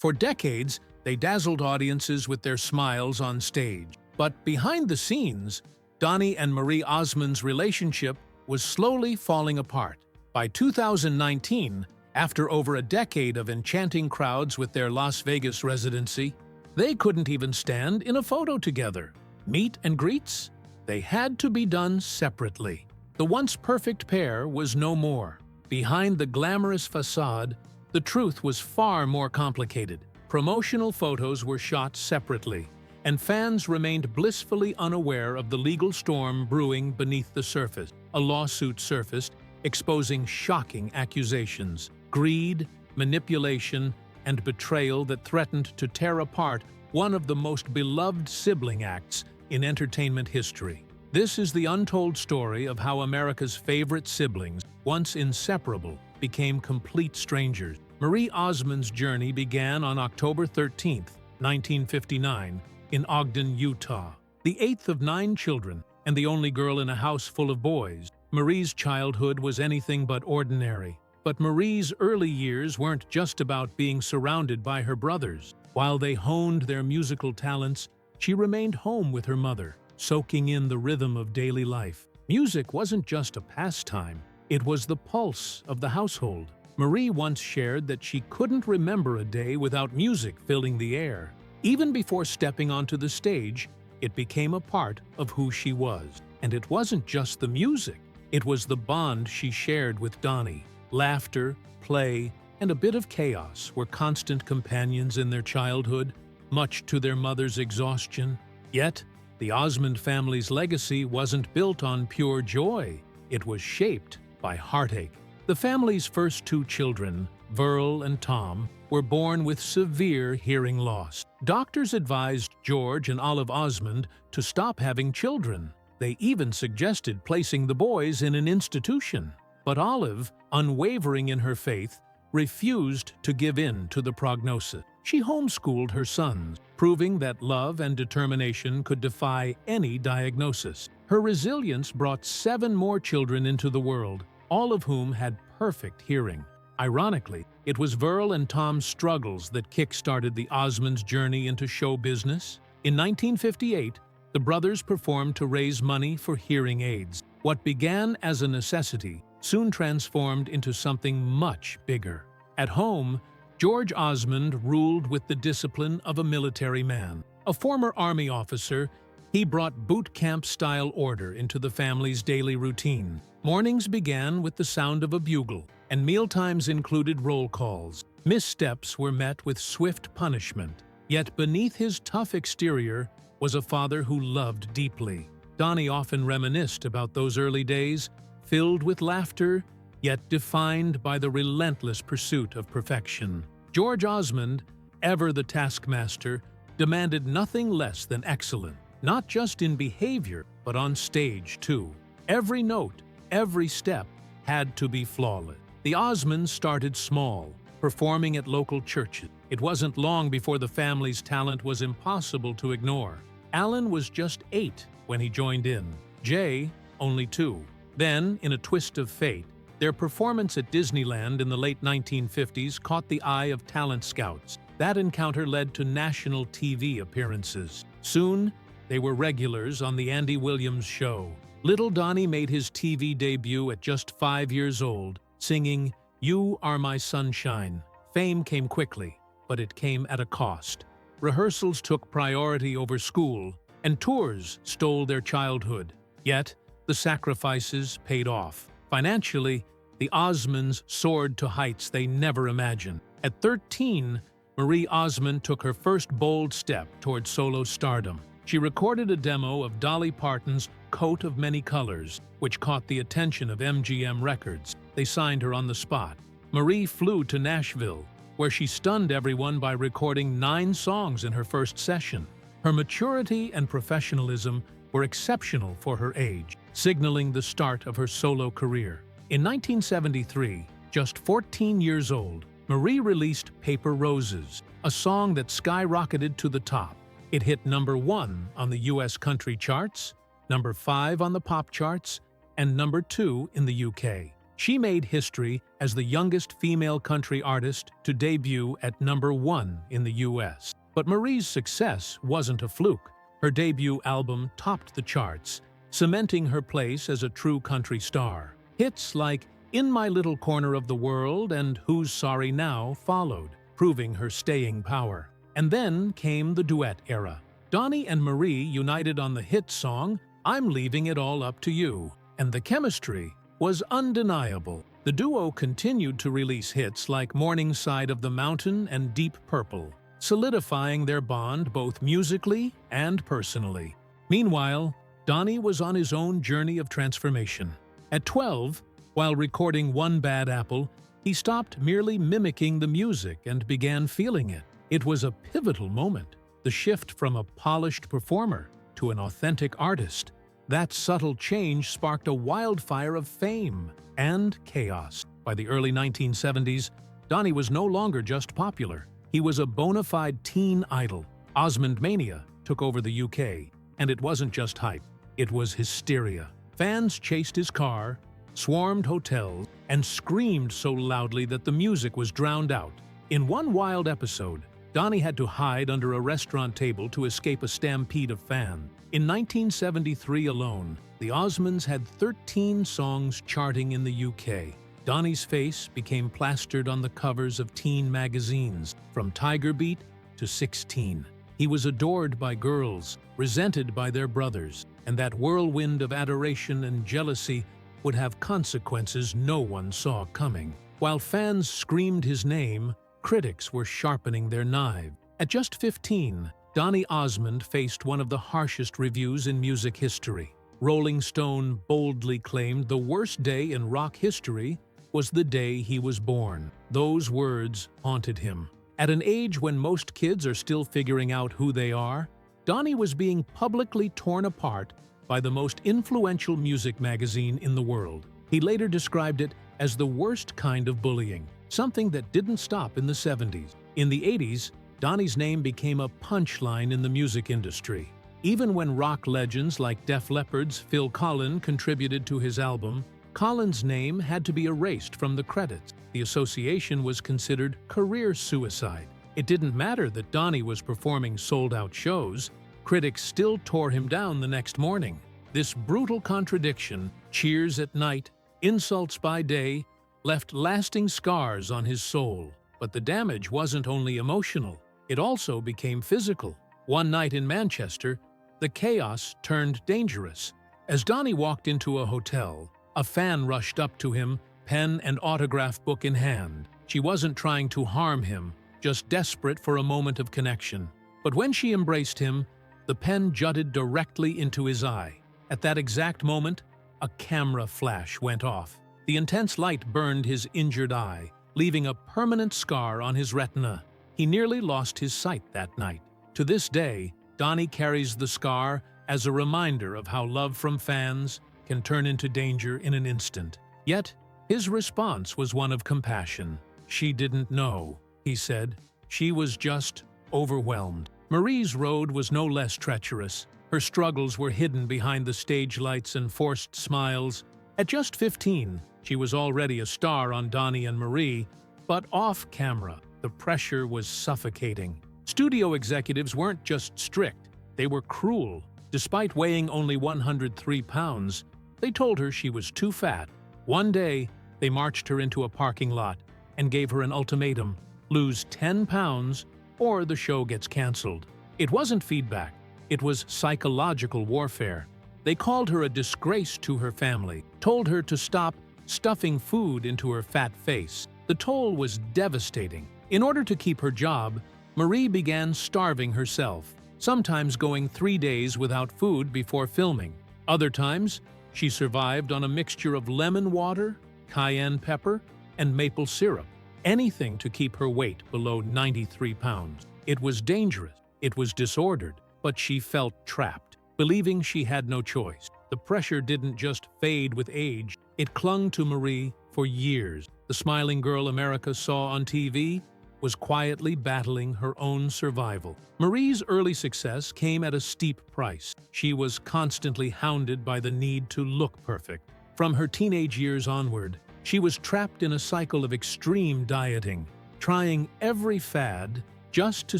For decades, they dazzled audiences with their smiles on stage. But behind the scenes, Donny and Marie Osmond's relationship was slowly falling apart. By 2019, after over a decade of enchanting crowds with their Las Vegas residency, they couldn't even stand in a photo together. Meet and greets? They had to be done separately. The once perfect pair was no more. Behind the glamorous facade, the truth was far more complicated. Promotional photos were shot separately, and fans remained blissfully unaware of the legal storm brewing beneath the surface. A lawsuit surfaced, exposing shocking accusations, greed, manipulation, and betrayal that threatened to tear apart one of the most beloved sibling acts in entertainment history. This is the untold story of how America's favorite siblings, once inseparable, became complete strangers. Marie Osmond's journey began on October 13, 1959, in Ogden, Utah. The eighth of 9 children, and the only girl in a house full of boys, Marie's childhood was anything but ordinary. But Marie's early years weren't just about being surrounded by her brothers. While they honed their musical talents, she remained home with her mother, soaking in the rhythm of daily life. Music wasn't just a pastime, it was the pulse of the household. Marie once shared that she couldn't remember a day without music filling the air. Even before stepping onto the stage, it became a part of who she was. And it wasn't just the music, it was the bond she shared with Donny. Laughter, play, and a bit of chaos were constant companions in their childhood, much to their mother's exhaustion. Yet, the Osmond family's legacy wasn't built on pure joy. It was shaped by heartache. The family's first 2 children, Verl and Tom, were born with severe hearing loss. Doctors advised George and Olive Osmond to stop having children. They even suggested placing the boys in an institution. But Olive, unwavering in her faith, refused to give in to the prognosis. She homeschooled her sons, proving that love and determination could defy any diagnosis. Her resilience brought 7 more children into the world, all of whom had perfect hearing. Ironically, it was Verl and Tom's struggles that kick-started the Osmonds' journey into show business. In 1958, the brothers performed to raise money for hearing aids. What began as a necessity soon transformed into something much bigger. At home, George Osmond ruled with the discipline of a military man. A former Army officer, he brought boot camp-style order into the family's daily routine. Mornings began with the sound of a bugle, and mealtimes included roll calls. Missteps were met with swift punishment. Yet beneath his tough exterior was a father who loved deeply. Donny often reminisced about those early days, filled with laughter, yet defined by the relentless pursuit of perfection. George Osmond, ever the taskmaster, demanded nothing less than excellence, not just in behavior, but on stage too. Every note, every step had to be flawless. The Osmonds started small, performing at local churches. It wasn't long before the family's talent was impossible to ignore. Alan was just 8 when he joined in, Jay only 2. Then, in a twist of fate, their performance at Disneyland in the late 1950s caught the eye of talent scouts. That encounter led to national TV appearances. Soon, they were regulars on The Andy Williams Show. Little Donny made his TV debut at just 5 years old, singing, "You Are My Sunshine." Fame came quickly, but it came at a cost. Rehearsals took priority over school, and tours stole their childhood. Yet, the sacrifices paid off. Financially, the Osmonds soared to heights they never imagined. At 13, Marie Osmond took her first bold step toward solo stardom. She recorded a demo of Dolly Parton's "Coat of Many Colors," which caught the attention of MGM Records. They signed her on the spot. Marie flew to Nashville, where she stunned everyone by recording 9 songs in her first session. Her maturity and professionalism were exceptional for her age, signaling the start of her solo career. In 1973, just 14 years old, Marie released "Paper Roses," a song that skyrocketed to the top. It hit #1 on the US country charts, #5 on the pop charts, and #2 in the UK. She made history as the youngest female country artist to debut at #1 in the US. But Marie's success wasn't a fluke. Her debut album topped the charts, cementing her place as a true country star. Hits like In My Little Corner of the World and Who's Sorry Now followed, proving her staying power. And then came the duet era. Donny and Marie united on the hit song I'm Leaving It All Up to You, and the chemistry was undeniable. The duo continued to release hits like Morning Side of the Mountain and Deep Purple, solidifying their bond both musically and personally. Meanwhile, Donny was on his own journey of transformation. At 12, while recording One Bad Apple, he stopped merely mimicking the music and began feeling it. It was a pivotal moment, the shift from a polished performer to an authentic artist. That subtle change sparked a wildfire of fame and chaos. By the early 1970s, Donny was no longer just popular. He was a bona fide teen idol. Osmond mania took over the UK, and it wasn't just hype, it was hysteria. Fans chased his car, swarmed hotels, and screamed so loudly that the music was drowned out. In one wild episode, Donny had to hide under a restaurant table to escape a stampede of fans. In 1973 alone, the Osmonds had 13 songs charting in the UK. Donny's face became plastered on the covers of teen magazines, from Tiger Beat to 16. He was adored by girls, resented by their brothers, and that whirlwind of adoration and jealousy would have consequences no one saw coming. While fans screamed his name, critics were sharpening their knives. At just 15, Donny Osmond faced one of the harshest reviews in music history. Rolling Stone boldly claimed the worst day in rock history was the day he was born. Those words haunted him. At an age when most kids are still figuring out who they are, Donny was being publicly torn apart by the most influential music magazine in the world. He later described it as the worst kind of bullying, something that didn't stop in the 70s. In the 80s, Donny's name became a punchline in the music industry. Even when rock legends like Def Leppard's Phil Collins contributed to his album, Collins' name had to be erased from the credits. The association was considered career suicide. It didn't matter that Donny was performing sold-out shows. Critics still tore him down the next morning. This brutal contradiction, cheers at night, insults by day, left lasting scars on his soul. But the damage wasn't only emotional, it also became physical. One night in Manchester, the chaos turned dangerous. As Donny walked into a hotel, a fan rushed up to him, pen and autograph book in hand. She wasn't trying to harm him, just desperate for a moment of connection. But when she embraced him, the pen jutted directly into his eye. At that exact moment, a camera flash went off. The intense light burned his injured eye, leaving a permanent scar on his retina. He nearly lost his sight that night. To this day, Donny carries the scar as a reminder of how love from fans can turn into danger in an instant. Yet, his response was one of compassion. "She didn't know," he said. "She was just overwhelmed." Marie's road was no less treacherous. Her struggles were hidden behind the stage lights and forced smiles. At just 15, she was already a star on Donny and Marie, but off camera, the pressure was suffocating. Studio executives weren't just strict, they were cruel. Despite weighing only 103 pounds, they told her she was too fat. One day, they marched her into a parking lot and gave her an ultimatum: lose 10 pounds or the show gets canceled. It wasn't feedback, it was psychological warfare. They called her a disgrace to her family, told her to stop stuffing food into her fat face. The toll was devastating. In order to keep her job, Marie began starving herself, sometimes going 3 days without food before filming. Other times, she survived on a mixture of lemon water, cayenne pepper, and maple syrup, anything to keep her weight below 93 pounds. It was dangerous, it was disordered, but she felt trapped, believing she had no choice. The pressure didn't just fade with age, it clung to Marie for years. The smiling girl America saw on TV was quietly battling her own survival. Marie's early success came at a steep price. She was constantly hounded by the need to look perfect. From her teenage years onward, She was trapped in a cycle of extreme dieting, trying every fad just to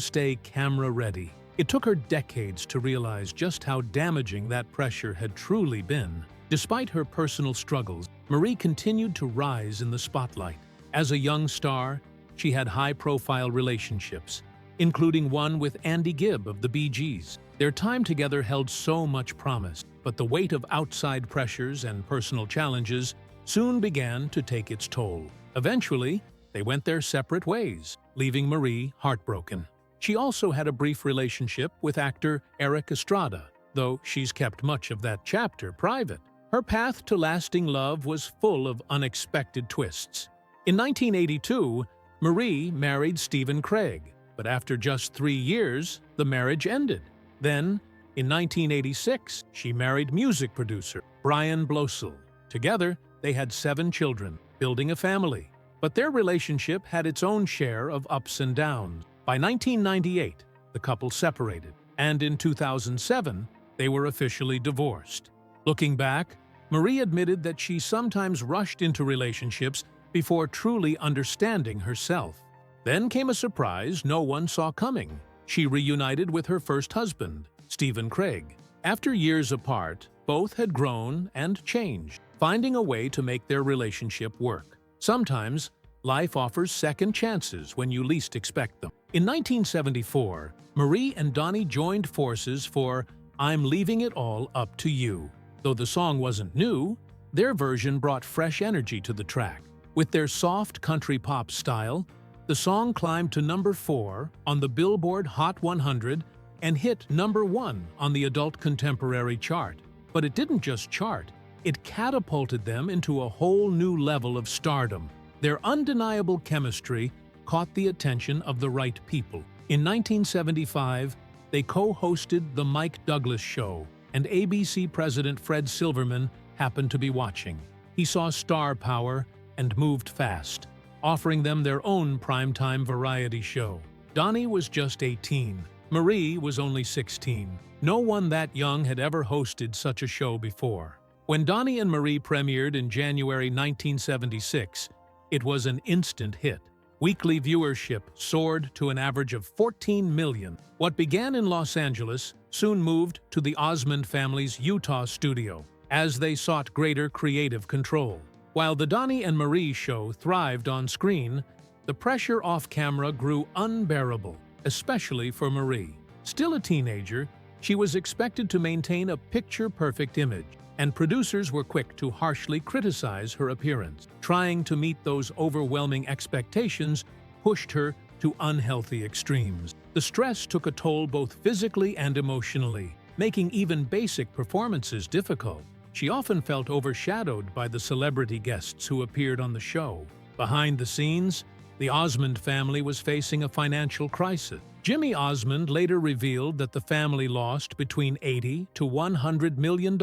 stay camera-ready. It took her decades to realize just how damaging that pressure had truly been. Despite her personal struggles, Marie continued to rise in the spotlight. As a young star, she had high-profile relationships, including one with Andy Gibb of the Bee Gees. Their time together held so much promise, but the weight of outside pressures and personal challenges soon began to take its toll. Eventually, they went their separate ways, leaving Marie heartbroken. She also had a brief relationship with actor Eric Estrada, though she's kept much of that chapter private. Her path to lasting love was full of unexpected twists. In 1982, Marie married Stephen Craig, but after just 3 years, the marriage ended. Then, in 1986, she married music producer Brian Blosel. Together, they had 7 children, building a family. But their relationship had its own share of ups and downs. By 1998, the couple separated, and in 2007, they were officially divorced. Looking back, Marie admitted that she sometimes rushed into relationships before truly understanding herself. Then came a surprise no one saw coming. She reunited with her first husband, Stephen Craig. After years apart, both had grown and changed, finding a way to make their relationship work. Sometimes, life offers second chances when you least expect them. In 1974, Marie and Donny joined forces for I'm Leaving It All Up to You. Though the song wasn't new, their version brought fresh energy to the track. With their soft country pop style, the song climbed to number 4 on the Billboard Hot 100 and hit number 1 on the Adult Contemporary chart. But it didn't just chart, it catapulted them into a whole new level of stardom. Their undeniable chemistry caught the attention of the right people. In 1975, they co-hosted The Mike Douglas Show, and ABC President Fred Silverman happened to be watching. He saw star power and moved fast, offering them their own primetime variety show. Donny was just 18. Marie was only 16. No one that young had ever hosted such a show before. When Donny and Marie premiered in January 1976, it was an instant hit. Weekly viewership soared to an average of 14 million. What began in Los Angeles soon moved to the Osmond family's Utah studio, as they sought greater creative control. While the Donny and Marie show thrived on screen, the pressure off-camera grew unbearable, especially for Marie. Still a teenager, she was expected to maintain a picture-perfect image, and producers were quick to harshly criticize her appearance. Trying to meet those overwhelming expectations pushed her to unhealthy extremes. The stress took a toll both physically and emotionally, making even basic performances difficult. She often felt overshadowed by the celebrity guests who appeared on the show. Behind the scenes, the Osmond family was facing a financial crisis. Jimmy Osmond later revealed that the family lost between $80 to $100 million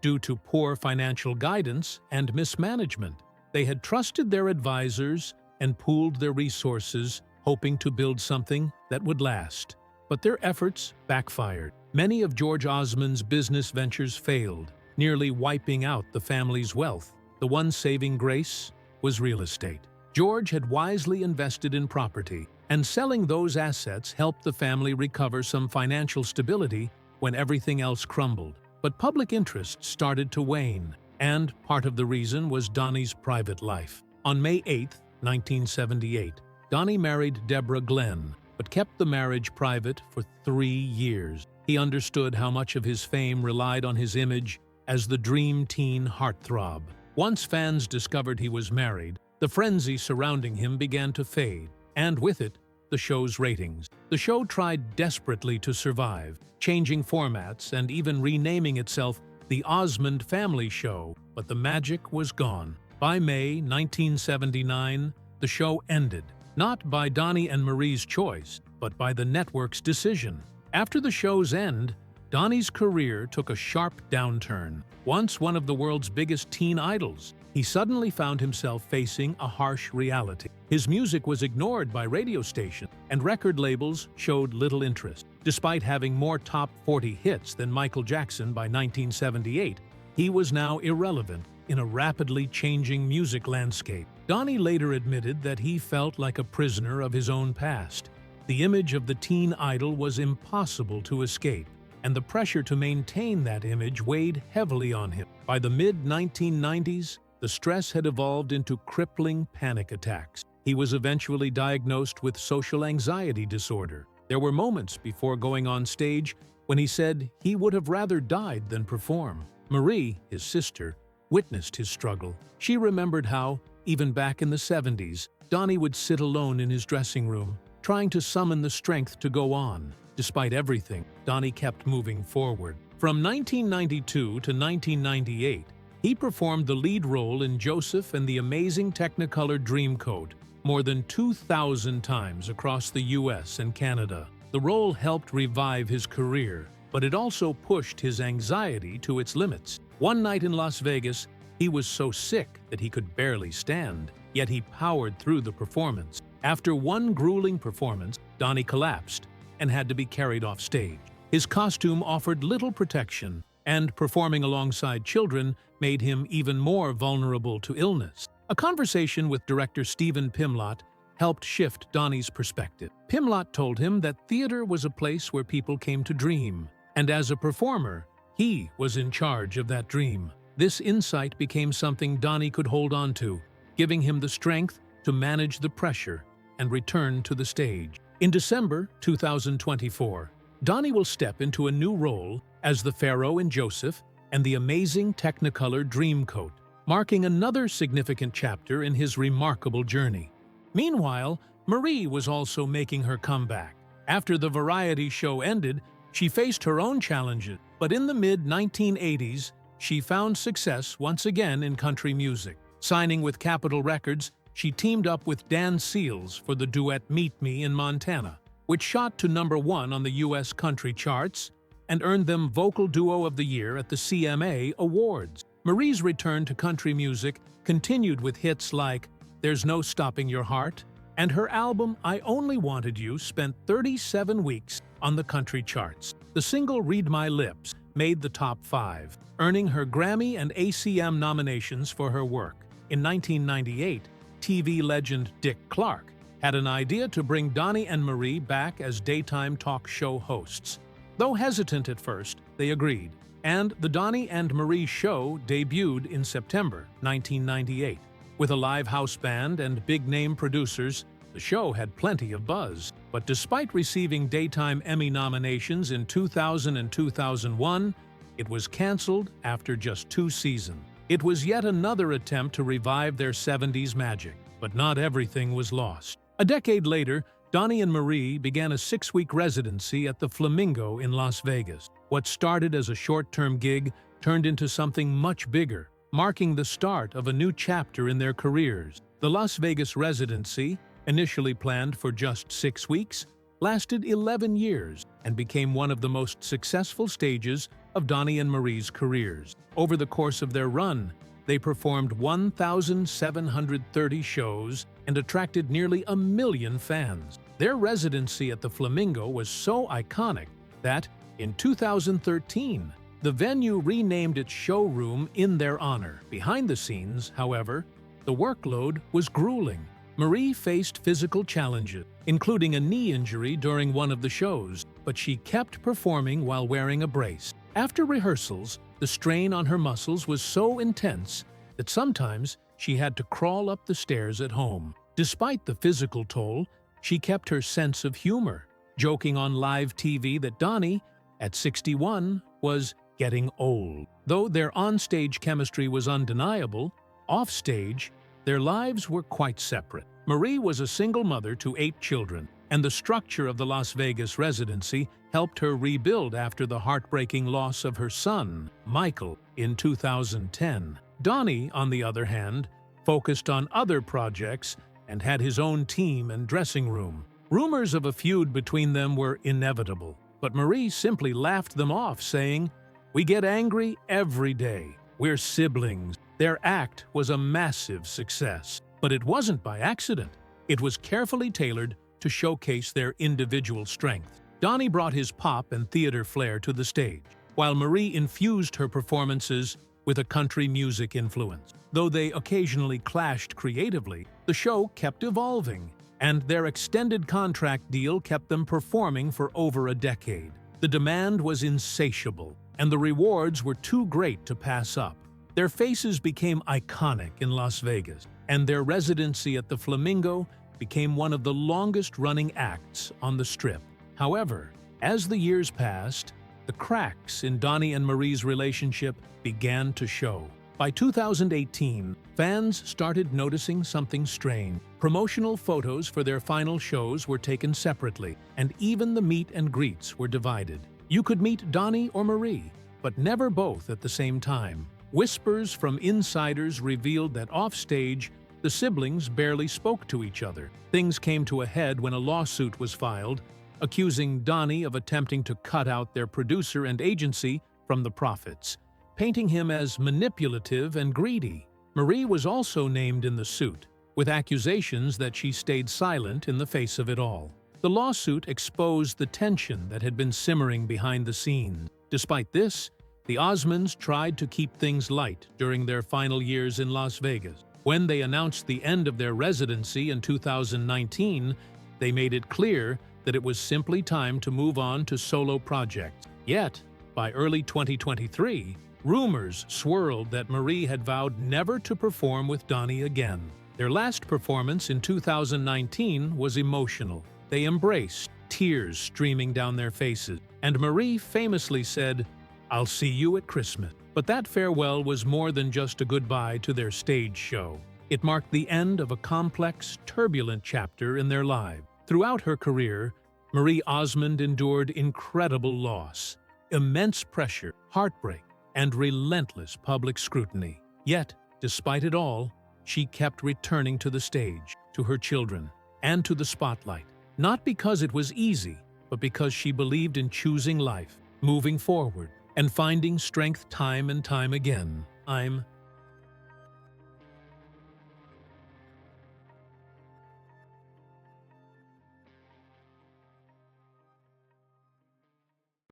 due to poor financial guidance and mismanagement. They had trusted their advisors and pooled their resources, hoping to build something that would last. But their efforts backfired. Many of George Osmond's business ventures failed, nearly wiping out the family's wealth. The one saving grace was real estate. George had wisely invested in property, and selling those assets helped the family recover some financial stability when everything else crumbled. But public interest started to wane, and part of the reason was Donny's private life. On May 8, 1978, Donny married Deborah Glenn, but kept the marriage private for 3 years. He understood how much of his fame relied on his image as the dream teen heartthrob. Once fans discovered he was married, the frenzy surrounding him began to fade, and with it, the show's ratings. The show tried desperately to survive, changing formats and even renaming itself the Osmond Family Show, but the magic was gone. By May 1979, the show ended, not by Donny and Marie's choice, but by the network's decision. After the show's end, Donny's career took a sharp downturn. Once one of the world's biggest teen idols, he suddenly found himself facing a harsh reality. His music was ignored by radio stations, and record labels showed little interest. Despite having more top 40 hits than Michael Jackson by 1978, he was now irrelevant in a rapidly changing music landscape. Donny later admitted that he felt like a prisoner of his own past. The image of the teen idol was impossible to escape, and the pressure to maintain that image weighed heavily on him. By the mid-1990s, the stress had evolved into crippling panic attacks. He was eventually diagnosed with social anxiety disorder. There were moments before going on stage when he said he would have rather died than perform. Marie, his sister, witnessed his struggle. She remembered how, even back in the 70s, Donny would sit alone in his dressing room, trying to summon the strength to go on. Despite everything, Donny kept moving forward. From 1992 to 1998, he performed the lead role in Joseph and the Amazing Technicolor Dreamcoat more than 2,000 times across the US and Canada. The role helped revive his career, but it also pushed his anxiety to its limits. One night in Las Vegas, he was so sick that he could barely stand, yet he powered through the performance. After one grueling performance, Donny collapsed and had to be carried off stage. His costume offered little protection, and performing alongside children made him even more vulnerable to illness. A conversation with director Stephen Pimlott helped shift Donny's perspective. Pimlott told him that theater was a place where people came to dream, and as a performer, he was in charge of that dream. This insight became something Donny could hold on to, giving him the strength to manage the pressure and return to the stage. In December 2024, Donny will step into a new role as the Pharaoh in Joseph and the Amazing Technicolor Dreamcoat, marking another significant chapter in his remarkable journey. Meanwhile, Marie was also making her comeback. After the variety show ended, she faced her own challenges, but in the mid-1980s, she found success once again in country music. Signing with Capitol Records, she teamed up with Dan Seals for the duet Meet Me in Montana, which shot to #1 on the US country charts and earned them Vocal Duo of the Year at the CMA Awards. Marie's return to country music continued with hits like There's No Stopping Your Heart, and her album I Only Wanted You spent 37 weeks on the country charts. The single Read My Lips made the top 5, earning her Grammy and ACM nominations for her work. In 1998, TV legend Dick Clark had an idea to bring Donny and Marie back as daytime talk show hosts. Though hesitant at first, they agreed, and the Donny and Marie Show debuted in September 1998. With a live house band and big-name producers, the show had plenty of buzz. But despite receiving Daytime Emmy nominations in 2000 and 2001, it was canceled after just 2 seasons. It was yet another attempt to revive their 70s magic, but not everything was lost. A decade later, Donny and Marie began a 6-week residency at the Flamingo in Las Vegas. What started as a short-term gig turned into something much bigger, marking the start of a new chapter in their careers. The Las Vegas residency, initially planned for just 6 weeks, lasted 11 years and became one of the most successful stages of Donny and Marie's careers. Over the course of their run, they performed 1,730 shows and attracted nearly 1 million fans. Their residency at the Flamingo was so iconic that, in 2013, the venue renamed its showroom in their honor. Behind the scenes, however, the workload was grueling. Marie faced physical challenges, including a knee injury during one of the shows, but she kept performing while wearing a brace. After rehearsals, the strain on her muscles was so intense that sometimes she had to crawl up the stairs at home. Despite the physical toll, she kept her sense of humor, joking on live TV that Donny, at 61, was getting old. Though their onstage chemistry was undeniable, offstage, their lives were quite separate. Marie was a single mother to 8 children, and the structure of the Las Vegas residency helped her rebuild after the heartbreaking loss of her son, Michael, in 2010. Donny, on the other hand, focused on other projects and had his own team and dressing room. Rumors of a feud between them were inevitable, but Marie simply laughed them off, saying, "We get angry every day. We're siblings." Their act was a massive success, but it wasn't by accident. It was carefully tailored to showcase their individual strength. Donny brought his pop and theater flair to the stage, while Marie infused her performances with a country music influence. Though they occasionally clashed creatively, the show kept evolving, and their extended contract deal kept them performing for over a decade. The demand was insatiable, and the rewards were too great to pass up. Their faces became iconic in Las Vegas, and their residency at the Flamingo became one of the longest-running acts on the Strip. However, as the years passed, the cracks in Donny and Marie's relationship began to show. By 2018, fans started noticing something strange. Promotional photos for their final shows were taken separately, and even the meet and greets were divided. You could meet Donny or Marie, but never both at the same time. Whispers from insiders revealed that offstage, the siblings barely spoke to each other. Things came to a head when a lawsuit was filed, accusing Donny of attempting to cut out their producer and agency from the profits, painting him as manipulative and greedy. Marie was also named in the suit, with accusations that she stayed silent in the face of it all. The lawsuit exposed the tension that had been simmering behind the scenes. Despite this, the Osmonds tried to keep things light during their final years in Las Vegas. When they announced the end of their residency in 2019, they made it clear that it was simply time to move on to solo projects. Yet, by early 2023, rumors swirled that Marie had vowed never to perform with Donny again. Their last performance in 2019 was emotional. They embraced, tears streaming down their faces, and Marie famously said, "I'll see you at Christmas." But that farewell was more than just a goodbye to their stage show. It marked the end of a complex, turbulent chapter in their lives. Throughout her career, Marie Osmond endured incredible loss, immense pressure, heartbreak, and relentless public scrutiny. Yet, despite it all, she kept returning to the stage, to her children, and to the spotlight. Not because it was easy, but because she believed in choosing life, moving forward, and finding strength time and time again. I'm